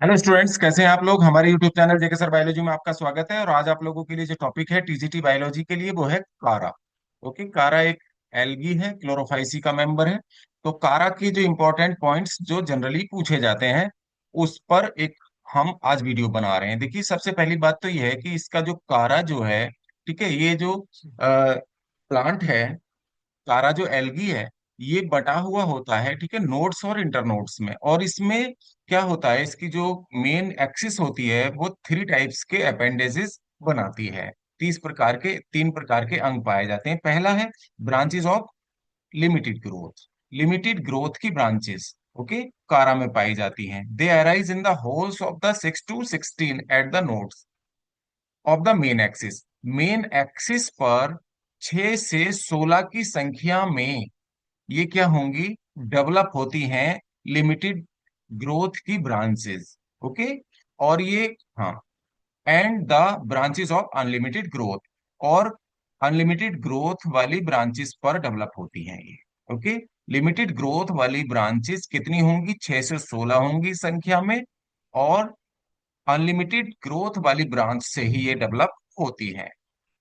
Hello students, कैसे हैं आप लोग। हमारे यूट्यूब चैनल जेके सर बायोलॉजी में आपका स्वागत है। और आज आप लोगों के लिए जो टॉपिक है टीजीटी बायोलॉजी के लिए वो है कारा। ओके, कारा एक एल्गी है, क्लोरोफाइसी का मेंबर है। तो कारा की जो इंपॉर्टेंट पॉइंट्स जो जनरली पूछे जाते हैं उस पर एक हम आज वीडियो बना रहे हैं। देखिए, सबसे पहली बात तो ये है कि इसका जो कारा जो है, ठीक है, ये जो प्लांट है, सारा जो एल्गी है, ये बटा हुआ होता है, ठीक है, नोड्स और इंटरनोड्स में। और इसमें क्या होता है, इसकी जो मेन एक्सिस होती है वो थ्री टाइप्स के अपेंडेजेस बनाती है। तीन प्रकार के अंग पाए जाते हैं। पहला है branches of limited growth. Limited growth की ब्रांचेस, ओके, कारा में पाई जाती हैं। दे arise in the holes of the 6 to 16 eight the nodes of the main axis. Main axis पर 6 से 16 की संख्या में ये क्या होंगी, डेवलप होती हैं लिमिटेड ग्रोथ की ब्रांचेस। ओके, और ये, हाँ, and the branches of unlimited growth, और अनलिमिटेड ग्रोथ वाली ब्रांचेस पर डेवलप होती हैं ये। ओके, लिमिटेड ग्रोथ वाली ब्रांचेस कितनी होंगी, 6 से 16 होंगी संख्या में। और अनलिमिटेड ग्रोथ वाली ब्रांच से ही ये डेवलप होती है।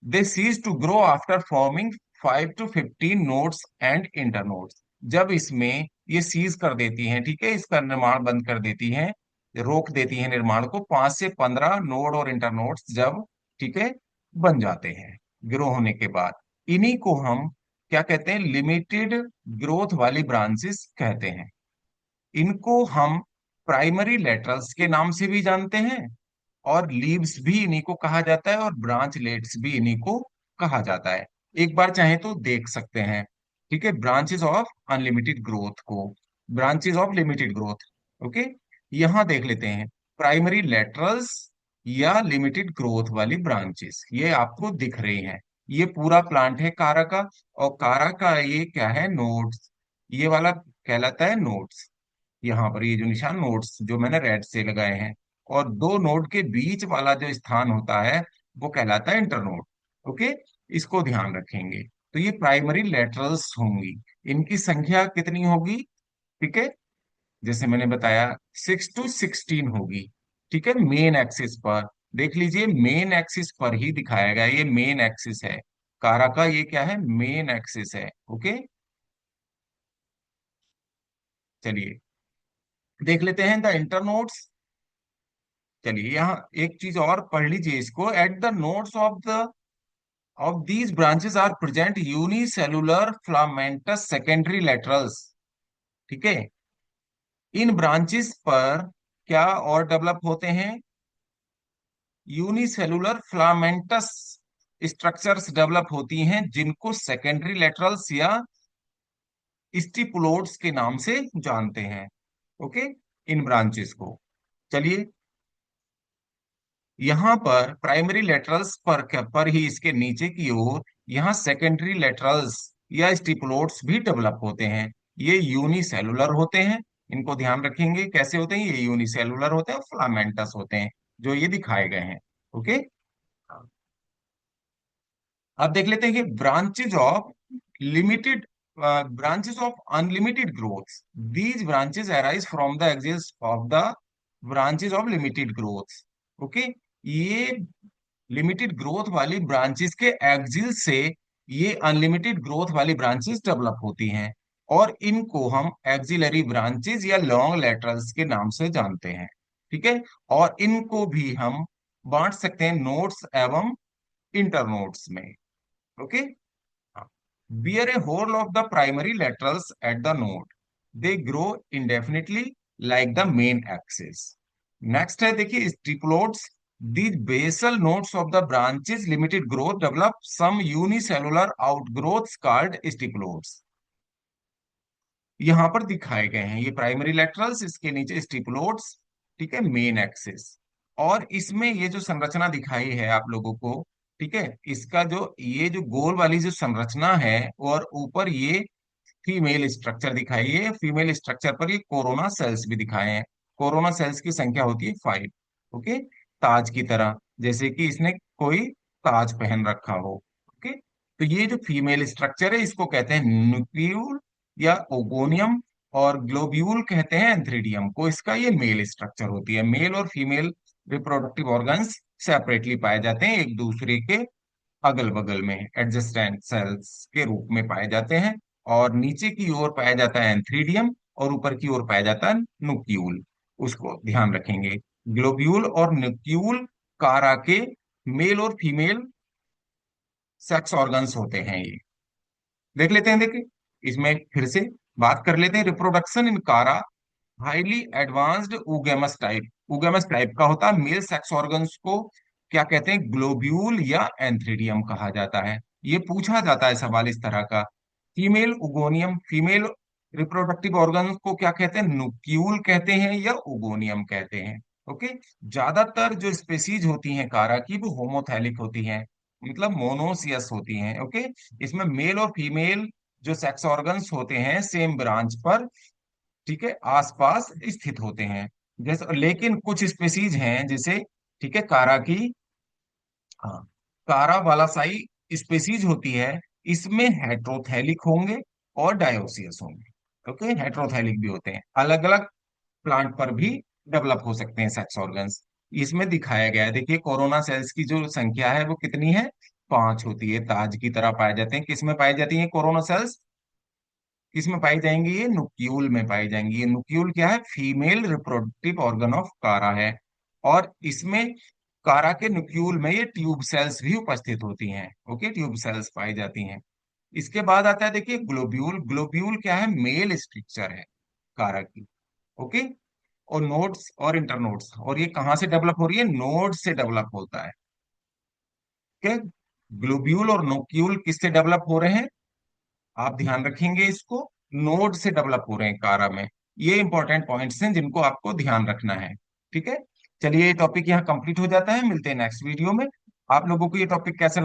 They cease to grow after forming 5 to 15 nodes and internodes. जब इसमें ये सीज कर देती हैं, ठीक है, इसका निर्माण बंद कर देती हैं, रोक देती हैं निर्माण को, 5 से 15 नोड और इंटरनोड्स जब, ठीक है, बन जाते हैं ग्रो होने के बाद, इन्हीं को हम क्या कहते हैं, लिमिटेड ग्रोथ वाली ब्रांचेस कहते हैं। इनको हम प्राइमरी लेटरल्स के नाम से भी जानते हैं, और लीव्स भी इन्हीं को कहा जाता है, और ब्रांचलेट्स भी इन्हीं को कहा जाता है। एक बार चाहे तो देख सकते हैं, ठीक है, ब्रांचेस ऑफ अनलिमिटेड ग्रोथ को, branches of limited growth. Okay, यहां देख लेते हैं प्राइमरी लेटरल्स या लिमिटेड ग्रोथ वाली ब्रांचेस, ये आपको दिख रही हैं। ये पूरा प्लांट है कारा का, और कारा का ये क्या है, नोड्स, ये वाला कहलाता है नोड्स। यहाँ पर ये जो निशान नोड्स जो मैंने रेड से लगाए हैं, और दो नोड के बीच वाला जो स्थान होता है वो कहलाता है इंटरनोड। ओके, इसको ध्यान रखेंगे। तो ये प्राइमरी लेटरल्स होंगी, इनकी संख्या कितनी होगी, ठीक है, जैसे मैंने बताया 6 to 16 होगी, ठीक है, मेन एक्सिस पर। देख लीजिए, मेन एक्सिस पर ही दिखाया गया, ये मेन एक्सिस है कारा का, ये क्या है, मेन एक्सिस है। ओके, चलिए देख लेते हैं द इंटरनोड्स। चलिए यहाँ एक चीज और पढ़ लीजिए इसको, at the nodes of these branches are present unicellular filamentous secondary laterals. ठीक है, इन ब्रांचेस पर क्या और डेवलप होते हैं, यूनिसेलुलर फिलामेंटस स्ट्रक्चर्स डेवलप होती हैं, जिनको सेकेंडरी लेटरल्स या स्टिपुलोड्स के नाम से जानते हैं। ओके, इन ब्रांचेस को, चलिए यहाँ पर प्राइमरी लेटरल्स पर ही इसके नीचे की ओर यहाँ सेकेंडरी लेटरल्स या स्टिपुलोड्स भी डेवलप होते हैं। ये यूनिसेलुलर होते हैं, इनको ध्यान रखेंगे कैसे होते हैं, ये यूनिसेलुलर होते हैं, फिलामेंटस होते हैं, जो ये दिखाए गए हैं। ओके, अब देख लेते हैं कि branches of limited, branches of unlimited growth. These branches arise from the axis of the branches of limited growth. Okay, ये लिमिटेड ग्रोथ वाली ब्रांचेस के एक्सिल से ये अनलिमिटेड ग्रोथ वाली ब्रांचेस डेवलप होती हैं, और इनको हम एक्सिलरी ब्रांचेस या लॉन्ग लेटरल्स के नाम से जानते हैं। ठीक है, और इनको भी हम बांट सकते हैं नोड्स एवं इंटरनोड्स में। Okay, bear a whole of the primary laterals at the node. They grow indefinitely like the main axis. Next है, देखिए स्टिपुलोड्स। These basal nodes of the branches limited growth develop some unicellular outgrowths called stipulodes. यहाँ पर दिखाए गए हैं ये primary laterals, इसके नीचे स्टिपुलोड्स, ठीक है, मेन एक्सिस। और इसमें ये जो संरचना दिखाई है आप लोगों को, ठीक है, इसका जो ये जो गोल वाली जो संरचना है, और ऊपर ये फीमेल स्ट्रक्चर दिखाई है, फीमेल स्ट्रक्चर पर ये कोरोना सेल्स भी दिखाए हैं। कोरोना सेल्स की संख्या होती है 5। ओके, ताज की तरह, जैसे कि इसने कोई ताज पहन रखा हो। ओके, तो ये जो फीमेल स्ट्रक्चर है इसको कहते हैं न्यूक्लियर या ओगोनियम, और ग्लोब्यूल कहते हैं एंथ्रीडियम को। इसका ये मेल स्ट्रक्चर होती है। मेल और फीमेल रिप्रोडक्टिव ऑर्गन्स सेपरेटली पाए जाते हैं, एक दूसरे के अगल बगल में एडजेसेंट सेल्स के रूप में पाए जाते हैं। और नीचे की ओर पाया जाता है एंथ्रीडियम, और ऊपर की ओर पाया जाता है नुक्यूल। उसको ध्यान रखेंगे। ग्लोब्यूल और न्यूक्यूल कारा के मेल और फीमेल सेक्स ऑर्गन्स होते हैं ये। देख लेते हैं, देखिए इसमें फिर से बात कर लेते हैं। रिप्रोडक्शन इन कारा हाईली एडवांस्ड उगेमस टाइप। उगेमस टाइप का होता है। मेल सेक्स ऑर्गन्स को क्या कहते हैं? ग्लोब्यूल या एंथ्रीडियम कहा जाता है। ये पूछा जाता है सवाल इस तरह का। फीमेल उगोनियम, फीमेल रिप्रोडक्टिव ऑर्गन को क्या कहते हैं? नुक्यूल कहते हैं या उगोनियम कहते हैं। ओके। ज्यादातर जो स्पेसीज होती हैं कारा की वो होमोथैलिक होती हैं, मतलब मोनोसियस होती हैं। ओके। इसमें मेल और फीमेल जो सेक्स ऑर्गन्स होते हैं सेम ब्रांच पर, ठीक है, आसपास स्थित होते हैं। जैसे लेकिन कुछ स्पेसीज हैं जैसे, ठीक है, कारा की, हाँ, कारा वालासाई स्पेसीज होती है, इसमें हेट्रोथैलिक होंगे और डायोसियस होंगे। ओके, हेट्रोथैलिक भी होते हैं, अलग अलग प्लांट पर भी डेवलप हो सकते हैं सेक्स ऑर्गन्स। इसमें दिखाया गया है, देखिए कोरोना सेल्स की जो संख्या है वो कितनी है? 5 होती है। ताज की तरह पाए जाते हैं। किसमें पाई जाती है कोरोना सेल्स? किसमें पाई जाएंगी? ये नुक्यूल में पाई जाएंगी। ये नुक्यूल क्या है? फीमेल रिप्रोडक्टिव ऑर्गन ऑफ कारा है। और इसमें कारा के न्यूक्यूल में ये ट्यूब सेल्स भी उपस्थित होती हैं। ओके, ट्यूब सेल्स पाई जाती हैं। इसके बाद आता है, देखिए ग्लोब्यूल। ग्लोब्यूल क्या है? मेल स्ट्रक्चर है कारा की। ओके। और नोड्स और इंटरनोड्स, और ये कहाँ से डेवलप हो रही है? नोड से डेवलप होता है। ठीक है। ग्लोब्यूल और न्यूक्यूल किससे डेवलप हो रहे हैं? आप ध्यान रखेंगे इसको। नोड से डेवलप हो रहे हैं कारा में। ये इंपॉर्टेंट पॉइंट्स हैं जिनको आपको ध्यान रखना है। ठीक है। चलिए, ये टॉपिक यहाँ कंप्लीट हो जाता है। मिलते हैं नेक्स्ट वीडियो में। आप लोगों को ये टॉपिक कैसा लगा?